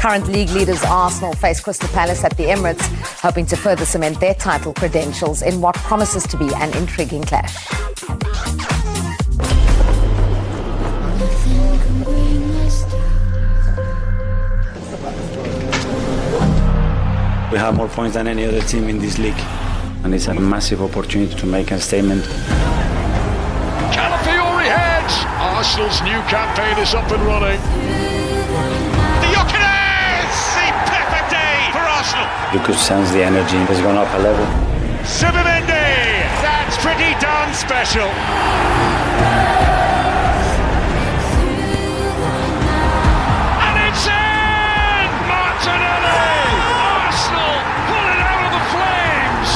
Current league leaders Arsenal face Crystal Palace at the Emirates, hoping to further cement their title credentials in what promises to be an intriguing clash. We have more points than any other team in this league, and it's a massive opportunity to make a statement. Calafiori heads! Arsenal's new campaign is up and running. The Gyökeres! A perfect day for Arsenal! You could sense the energy has gone up a level. Sibimendi! That's pretty darn special. And it's in! Martinelli! Arsenal pull it out of the flames!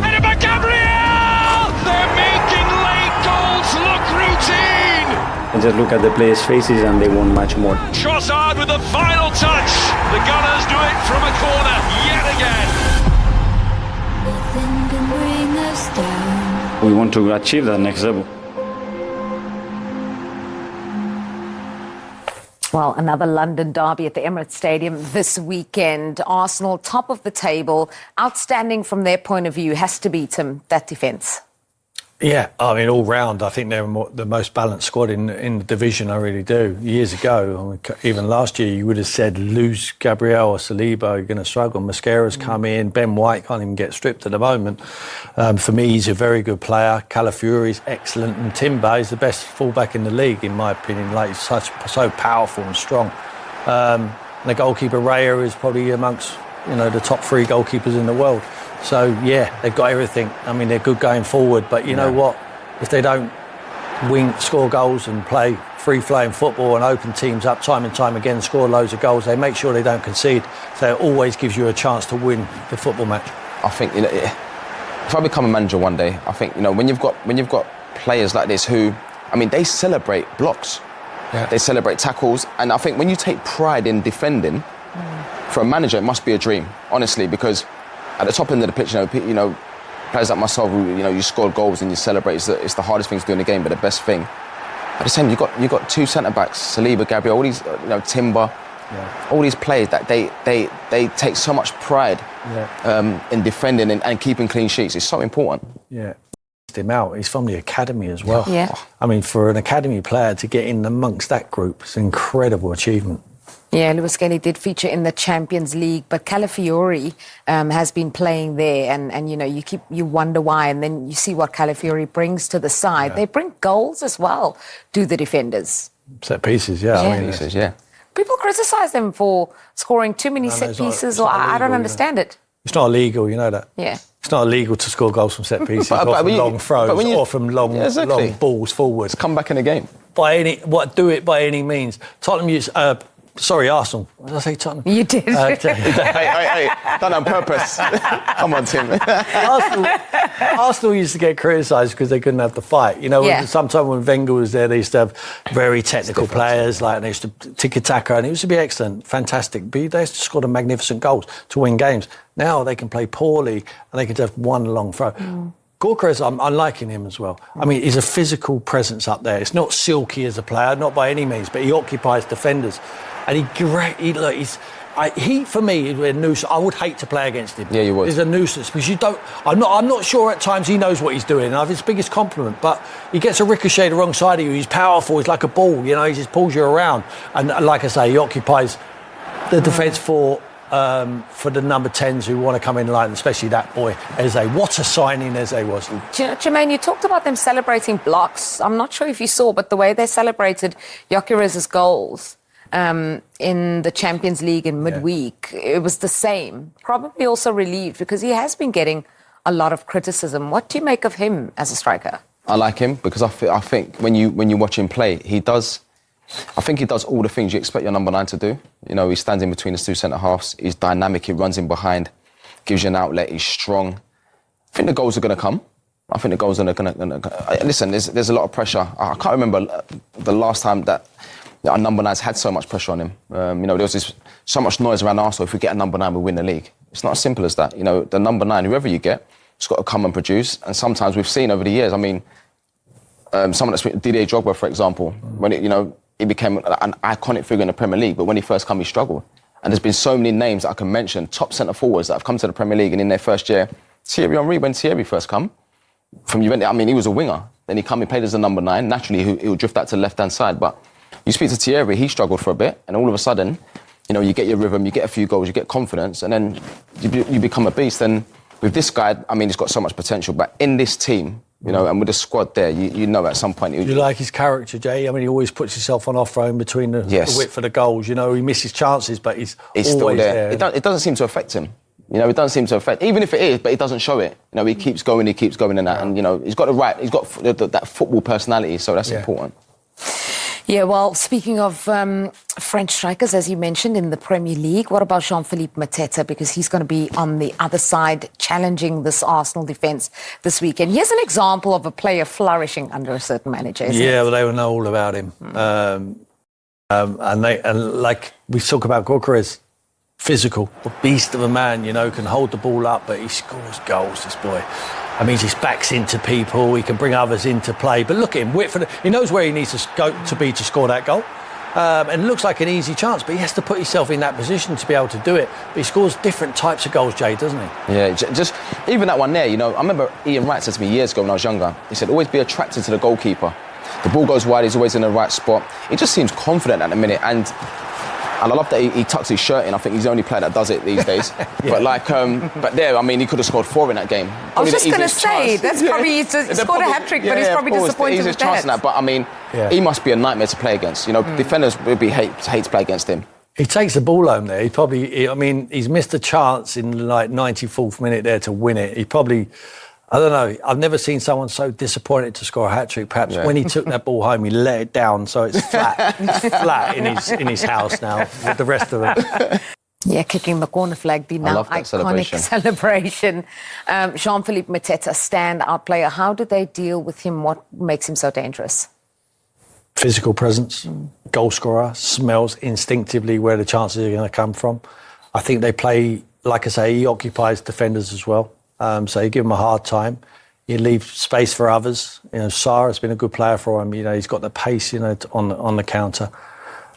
And by Gabriel! They're making late goals look routine! And just look at the players' faces and they want much more. Trossard with the final touch. The Gunners do it from a corner yet again. Nothing can bring us down. We want to achieve that next level. Well, another London derby at the Emirates Stadium this weekend. Arsenal, top of the table, outstanding from their point of view, has to beat him, that defence. Yeah, I mean, all round, I think they're the most balanced squad in the division, I really do. Years ago, I mean, even last year, you would have said lose Gabriel or Saliba, you're going to struggle. Mascara's come in, Ben White can't even get stripped at the moment. For me, he's a very good player. Calafiori's excellent, and Timber is the best fullback in the league, in my opinion. Like, he's so powerful and strong. And the goalkeeper, Raya, is probably amongst the top 3 goalkeepers in the world. So, yeah, they've got everything. I mean, they're good going forward. But you know what? If they don't score goals and play free-flowing football and open teams up time and time again, score loads of goals, they make sure they don't concede. So it always gives you a chance to win the football match. I think, if I become a manager one day, I think, when you've got players like this who, I mean, they celebrate blocks. Yeah. They celebrate tackles. And I think when you take pride in defending, for a manager, it must be a dream, honestly, because at the top end of the pitch, players like myself, you score goals and you celebrate. It's the hardest thing to do in the game, but the best thing. At the same, you got 2 centre backs, Saliba, Gabriel, all these, Timber, all these players that they take so much pride in defending and keeping clean sheets. It's so important. Yeah. Him out. He's from the academy as well. Yeah. I mean, for an academy player to get in amongst that group, it's an incredible achievement. Yeah, Lewis Kelly did feature in the Champions League, but Calafiori has been playing there, and you wonder why, and then you see what Calafiori brings to the side. They bring goals as well, do the defenders. Set pieces, yeah. Pieces, yeah. People criticise them for scoring too many set pieces, or I don't understand it. It's not illegal, you know that. Yeah. It's not illegal to score goals from set pieces, or from long throws, or from long balls forward. Come back in the game. Do it by any means. Tottenham used... Sorry, Arsenal. What did I say, Tottenham? You did. Hey, done on purpose. Come on, Tim. Arsenal used to get criticised because they couldn't have the fight. Sometimes when Wenger was there, they used to have very technical players, and they used to tiki-taka, and it used to be excellent, fantastic. But they used to score magnificent goals to win games. Now they can play poorly, and they can just have one long throw. Gyökeres, I'm liking him as well. I mean, he's a physical presence up there. It's not silky as a player, not by any means, but he occupies defenders. And he for me, is a nuisance. I would hate to play against him. Yeah, you would. He's a nuisance because I'm not sure at times he knows what he's doing. And I have his biggest compliment, but he gets a ricochet the wrong side of you. He's powerful. He's like a ball. He just pulls you around. And like I say, he occupies the defence for the number 10s who want to come in line, especially that boy, Eze. What a signing Eze was. Jermaine, you talked about them celebrating blocks. I'm not sure if you saw, but the way they celebrated Gyökeres' goals in the Champions League in midweek, it was the same. Probably also relieved because he has been getting a lot of criticism. What do you make of him as a striker? I like him because I think when you watch him play, he does all the things you expect your number 9 to do. He stands in between the 2 centre-halves. He's dynamic. He runs in behind, gives you an outlet. He's strong. I think the goals are going to come. Listen, there's a lot of pressure. I can't remember the last time that our number 9's had so much pressure on him. There was so much noise around Arsenal. If we get a number 9, we win the league. It's not as simple as that. The number 9, whoever you get, it's got to come and produce. And sometimes we've seen over the years, someone that's Didier Drogba, for example, when he became an iconic figure in the Premier League. But when he first came, he struggled. And there's been so many names that I can mention, top centre-forwards that have come to the Premier League and in their first year. Thierry Henry, when Thierry first come, from Juventus, I mean, he was a winger. Then he played as a number 9. Naturally, he would drift out to the left-hand side. But you speak to Thierry, he struggled for a bit. And all of a sudden, you know, you get your rhythm, you get a few goals, you get confidence, and then you become a beast. And with this guy, I mean, he's got so much potential. But in this team, you know, and with the squad there, you know at some point... You like his character, Jay? I mean, he always puts himself on off-road in between the width for the goals. You know, he misses chances, but he's always still there. there. It doesn't seem to affect him. You know, it doesn't seem to affect... Even if it is, but he doesn't show it. You know, he keeps going and that. And, you know, he's got that football personality, so that's important. Yeah, well, speaking of French strikers, as you mentioned, in the Premier League, what about Jean-Philippe Mateta? Because he's going to be on the other side challenging this Arsenal defence this weekend. Here's an example of a player flourishing under a certain manager, isn't it? Well, they will know all about him. And like we talk about Gyökeres, physical, a beast of a man, you know, can hold the ball up, but he scores goals, this boy. I mean, his back's into people, he can bring others into play. But look at him, Whitford, he knows where he needs to go to score that goal. And it looks like an easy chance, but he has to put himself in that position to be able to do it. But he scores different types of goals, Jay, doesn't he? Yeah, just even that one there, you know, I remember Ian Wright said to me years ago when I was younger, he said, always be attracted to the goalkeeper. The ball goes wide, he's always in the right spot. He just seems confident at the minute, and I love that he tucks his shirt in. I think he's the only player that does it these days. But but there, I mean, he could have scored 4 in that game. I was just going to say, that's probably, he scored a hat-trick, but he's probably disappointed with that. He's chance in that, but I mean, he must be a nightmare to play against. You know, defenders would hate to play against him. He takes the ball home there. He's missed a chance in like 94th minute there to win it. He probably... I don't know. I've never seen someone so disappointed to score a hat-trick. Perhaps when he took that ball home, he let it down, so it's flat. It's flat in his house now with the rest of it. Yeah, kicking the corner flag, the now iconic celebration. Jean-Philippe Mateta, stand-out player. How do they deal with him? What makes him so dangerous? Physical presence, goal scorer, smells instinctively where the chances are going to come from. I think they play, like I say, he occupies defenders as well. So you give him a hard time. You leave space for others. You know, Sarah's been a good player for him. You know, he's got the pace, you know, on the counter.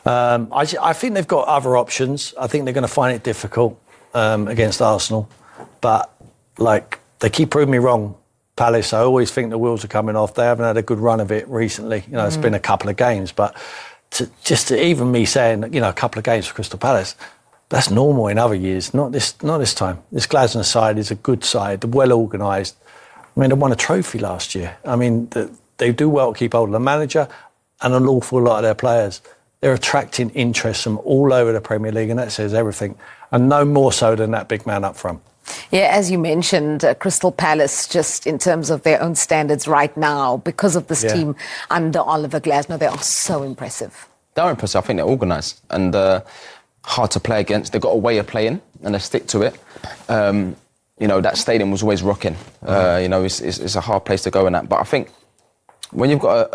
I think they've got other options. I think they're going to find it difficult against Arsenal. But, like, they keep proving me wrong, Palace. I always think the wheels are coming off. They haven't had a good run of it recently. You know, it's been a couple of games. But even me saying, you know, a couple of games for Crystal Palace, that's normal in other years, not this time. This Glasgow side is a good side, well organised. I mean, they won a trophy last year. I mean, they do well to keep hold of the manager and an awful lot of their players. They're attracting interest from all over the Premier League, and that says everything. And no more so than that big man up front. Yeah, as you mentioned, Crystal Palace, just in terms of their own standards right now, because of this team under Oliver Glasgow, they are so impressive. They're impressive. I think they're organised and hard to play against. They've got a way of playing and they stick to it. You know, that stadium was always rocking. You know, it's a hard place to go in that. But I think when you've got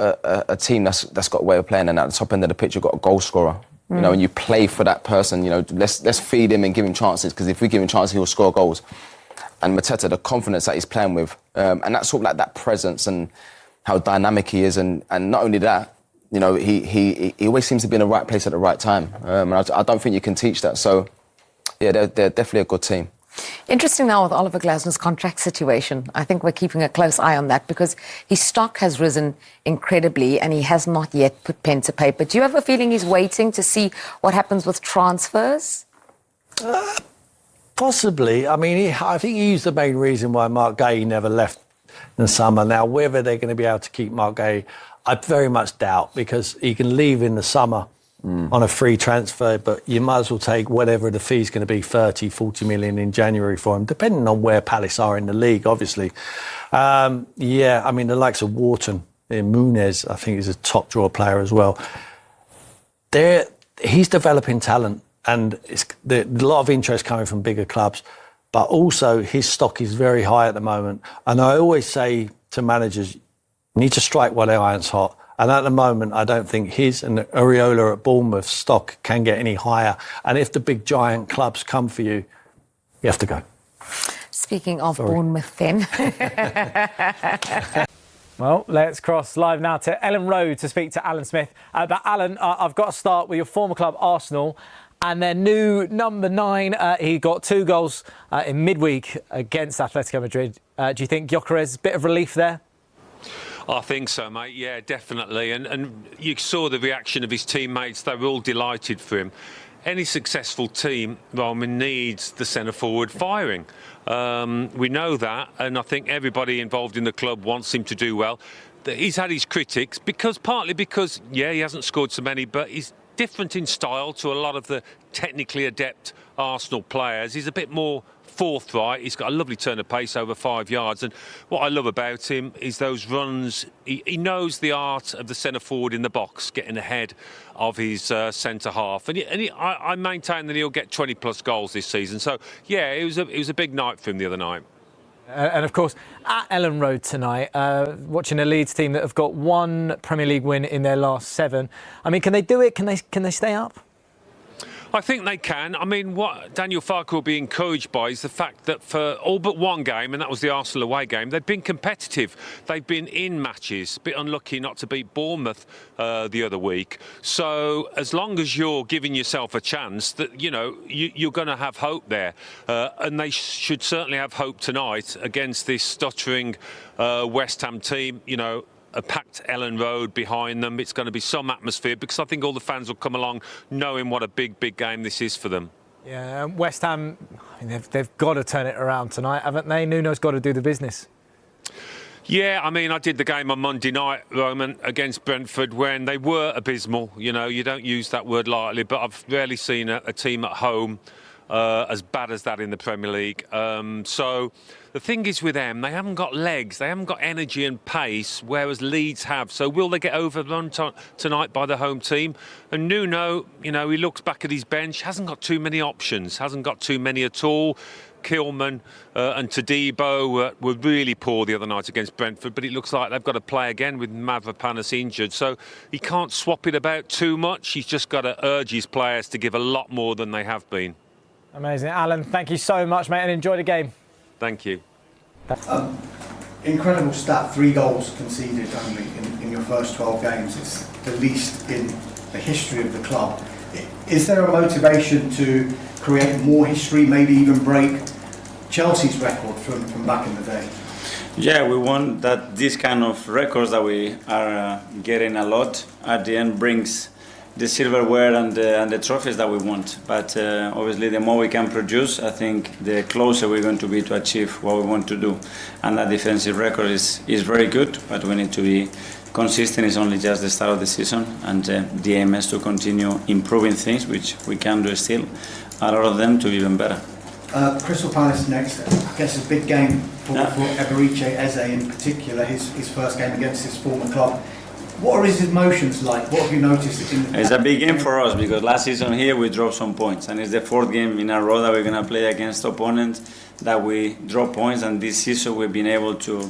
a team that's got a way of playing and at the top end of the pitch you've got a goal scorer, you know, and you play for that person, you know, let's feed him and give him chances, because if we give him chances, he'll score goals. And Mateta, the confidence that he's playing with, and that's sort of like that presence and how dynamic he is, and not only that, you know, he always seems to be in the right place at the right time. And I don't think you can teach that. So, yeah, they're definitely a good team. Interesting now with Oliver Glasnow's contract situation. I think we're keeping a close eye on that because his stock has risen incredibly and he has not yet put pen to paper. Do you have a feeling he's waiting to see what happens with transfers? Possibly. I mean, I think he's the main reason why Mark Gay never left in the summer. Now, whether they're going to be able to keep Mark Gay, I very much doubt, because he can leave in the summer on a free transfer, but you might as well take whatever the fee's going to be, 30, 40 million in January for him, depending on where Palace are in the league, obviously. Yeah, I mean, the likes of Wharton, Muniz, I think is a top draw player as well. He's developing talent, and there's a lot of interest coming from bigger clubs, but also his stock is very high at the moment. And I always say to managers, you need to strike while the iron's hot. And at the moment, I don't think his and Areola at Bournemouth stock can get any higher. And if the big giant clubs come for you, you have to go. Speaking of Bournemouth then. Well, let's cross live now to Ellen Road to speak to Alan Smith. But Alan, I've got to start with your former club, Arsenal, and their new number 9. He got 2 goals in midweek against Atletico Madrid. Do you think Gyökeres, a bit of relief there? I think so, mate. Yeah, definitely. And you saw the reaction of his teammates. They were all delighted for him. Any successful team, Roman, needs the centre-forward firing. We know that, and I think everybody involved in the club wants him to do well. He's had his critics, partly because, yeah, he hasn't scored so many, but he's different in style to a lot of the technically adept Arsenal players. He's a bit more forthright. He's got a lovely turn of pace over 5 yards, and what I love about him is those runs. He knows the art of the centre forward in the box, getting ahead of his centre half, and I maintain that he'll get 20 plus goals this season. So yeah, it was a big night for him the other night. And of course, at Ellen Road tonight, watching a Leeds team that have got 1 Premier League win in their last 7. I mean, can they do it? Can they stay up? I think they can. I mean, what Daniel Farke will be encouraged by is the fact that for all but one game, and that was the Arsenal away game, they've been competitive. They've been in matches. A bit unlucky not to beat Bournemouth the other week. So as long as you're giving yourself a chance, that you're going to have hope there, and they should certainly have hope tonight against this stuttering West Ham team. A packed Ellen Road behind them. It's going to be some atmosphere because I think all the fans will come along knowing what a big game this is for them. Yeah, West Ham, I mean, they've got to turn it around tonight, haven't they? Nuno's got to do the business. Yeah, I mean, I did the game on Monday night, Roman, against Brentford when they were abysmal. You don't use that word lightly, but I've rarely seen a team at home as bad as that in the Premier League. So the thing is with them, they haven't got legs, they haven't got energy and pace, whereas Leeds have. So will they get overrun tonight by the home team? And Nuno, he looks back at his bench, hasn't got too many options, hasn't got too many at all. Kilman and Todibo were really poor the other night against Brentford, but it looks like they've got to play again with Mavropanos injured. So he can't swap it about too much. He's just got to urge his players to give a lot more than they have been. Amazing. Alan, thank you so much, mate, and enjoy the game. Thank you. Incredible stat, 3 goals conceded only in your first 12 games. It's the least in the history of the club. Is there a motivation to create more history, maybe even break Chelsea's record from back in the day? Yeah, we want that this kind of records that we are getting a lot at the end brings the silverware and the trophies that we want. But obviously the more we can produce, I think the closer we're going to be to achieve what we want to do. And that defensive record is very good, but we need to be consistent. It's only just the start of the season, and the aim is to continue improving things, which we can do still, a lot of them to be even better. Crystal Palace next, I guess a big game for Eberechi Eze in particular, his first game against his former club. What are his emotions like? What have you noticed? It's a big game for us because last season here we dropped some points, and it's the 4th game in a row that we're going to play against opponents that we drop points, and this season we've been able to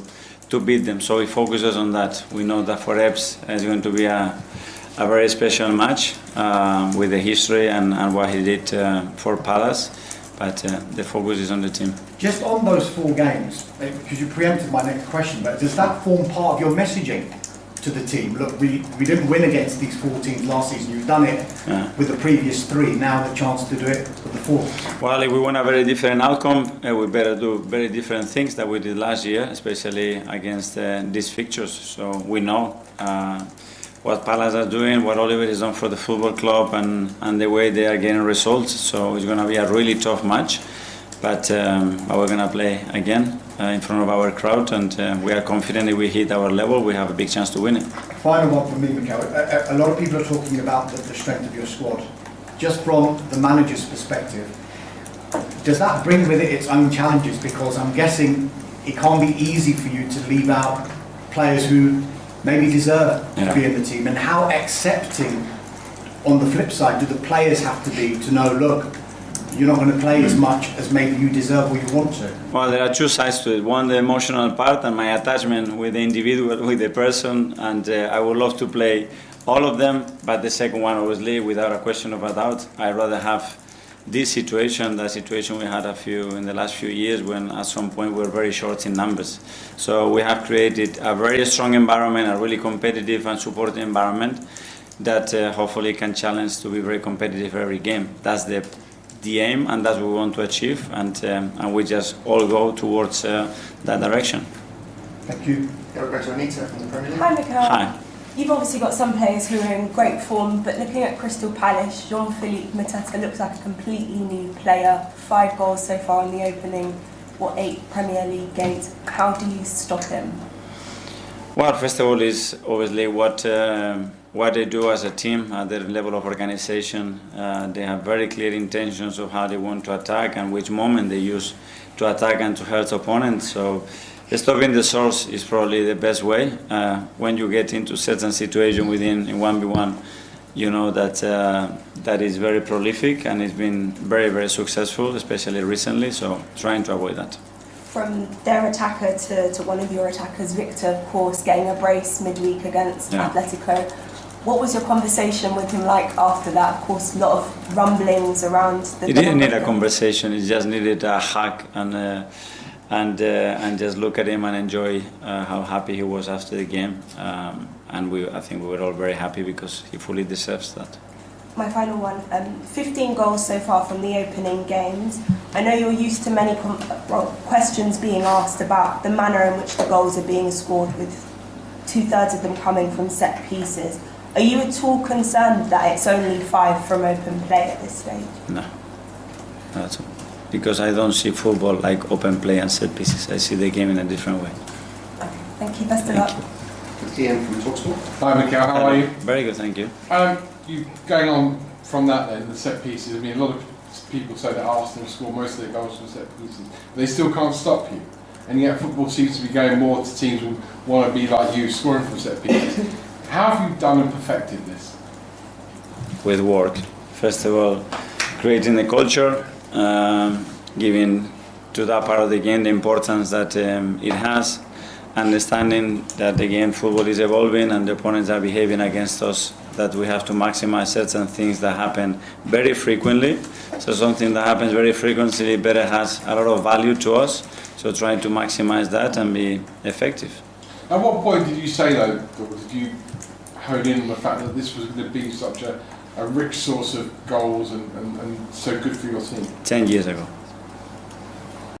beat them. So we focus on that. We know that for Ebbs it's going to be a very special match with the history and what he did for Palace, but the focus is on the team. Just on those 4 games, because you preempted my next question, but does that form part of your messaging to the team? Look, we didn't win against these 4 teams last season. You've done it with the previous 3. Now the chance to do it with the 4th. Well, if we want a very different outcome, we better do very different things that we did last year, especially against these fixtures. So we know what Palace are doing, what Oliver has done for the football club, and the way they are getting results. So it's going to be a really tough match. But we're going to play again in front of our crowd, and we are confident if we hit our level, we have a big chance to win it. Final one from me, Mikel. A lot of people are talking about the strength of your squad. Just from the manager's perspective, does that bring with it its own challenges? Because I'm guessing it can't be easy for you to leave out players who maybe deserve to be in the team. And how accepting, on the flip side, do the players have to be to know, look, you're not going to play as much as maybe you deserve or you want to? Well, there are 2 sides to it. One, the emotional part and my attachment with the individual, with the person, and I would love to play all of them, but the second one, obviously, without a question of a doubt, I'd rather have this situation, the situation we had in the last few years, when at some point we were very short in numbers. So we have created a very strong environment, a really competitive and supportive environment that hopefully can challenge to be very competitive every game. That's the aim, and that's what we want to achieve, and we just all go towards that direction. Thank you. Go back to Anita from the Premier League. Hi, Mikel. Hi. You've obviously got some players who are in great form, but looking at Crystal Palace, Jean-Philippe Mateta looks like a completely new player. 5 goals so far in the opening, 8 Premier League games. How do you stop him? Well, first of all, is obviously what they do as a team at their level of organization. They have very clear intentions of how they want to attack and which moment they use to attack and to hurt opponents. So stopping the source is probably the best way. When you get into certain situation within in 1v1, you know that that is very prolific and it's been very, very successful, especially recently. So trying to avoid that. From their attacker to one of your attackers, Victor, of course, getting a brace midweek against Atletico. What was your conversation with him like after that? Of course, a lot of rumblings around the... He didn't need a conversation. He just needed a hug and just look at him and enjoy how happy he was after the game. And I think we were all very happy because he fully deserves that. My final one, 15 goals so far from the opening games. I know you're used to many questions being asked about the manner in which the goals are being scored, with 2/3 of them coming from set pieces. Are you at all concerned that it's only 5 from open play at this stage? No, that's all. Because I don't see football like open play and set pieces. I see the game in a different way. Okay, thank you. Best of luck. Ian from Talksport. Hi, Mikel. How are you? Very good, thank you. You going on from that then, the set pieces. I mean, a lot of people say that Arsenal score most of their goals from set pieces. They still can't stop you, and yet football seems to be going more to teams who want to be like you, scoring from set pieces. How have you done and perfected this? With work. First of all, creating the culture, giving to that part of the game the importance that it has, understanding that again football is evolving and the opponents are behaving against us, that we have to maximize certain things that happen very frequently. So something that happens very frequently better has a lot of value to us. So trying to maximize that and be effective. At what point did you say though, or did you hone in on the fact that this was going to be such a rich source of goals and so good for your team? 10 years ago.